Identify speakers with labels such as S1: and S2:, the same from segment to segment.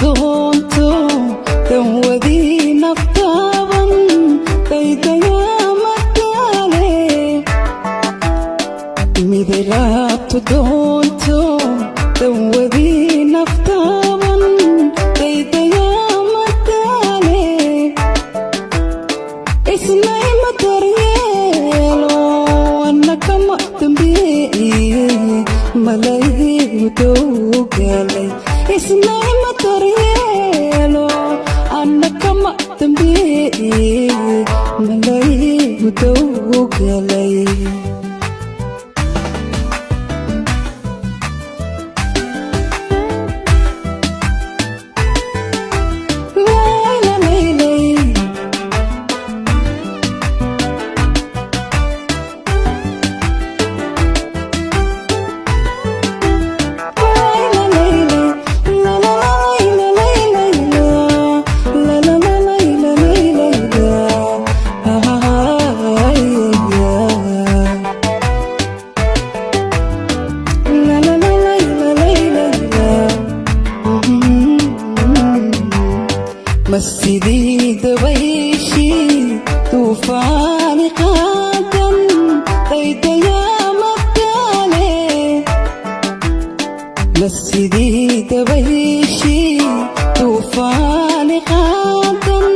S1: doonto tan wadii naftaaban daydayaa mataale miday laabto doonto tan wadii naftaaban daydayaa mataale isnay ma daryeelo anna kama dambeeye malaygu dowgalay isnay ma daryeelo anna kama dambeeye malaygu dowgalay مسجدي دبيشي طوفان قادم قيد يا مكالي مسجدي دبيشي طوفان قادم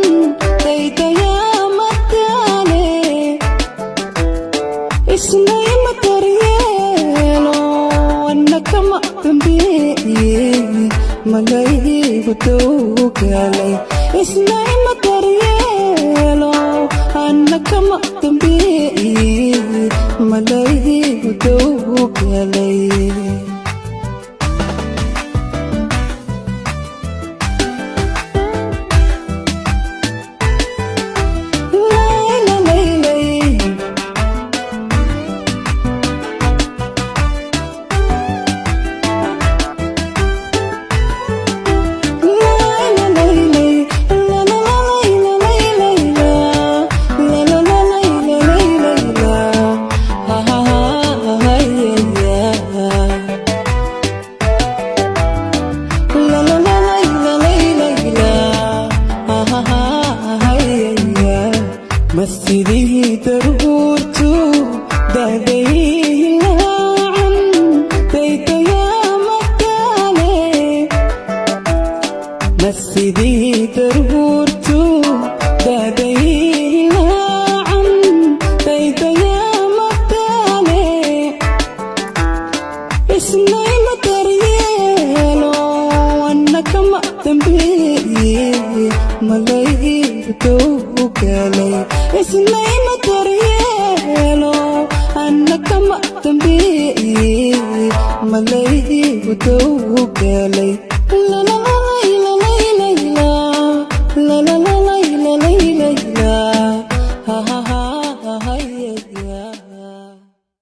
S1: قيد يا مكالي اسمي متريالو انك ما تنبيه ملاي بتوكالي isnay ma daryeelo anna kama dambeeye malaygu dowgalay مسجدي دربورتو دادي لعن بيت يا مكالي مسجدي دربورتو دادي لعن بيت يا مكالي اسمي متريالو انك ما تنبيه ملاي بتوكالي اسمي ما daryeelo anna kama dambeeye malaygu dowgalay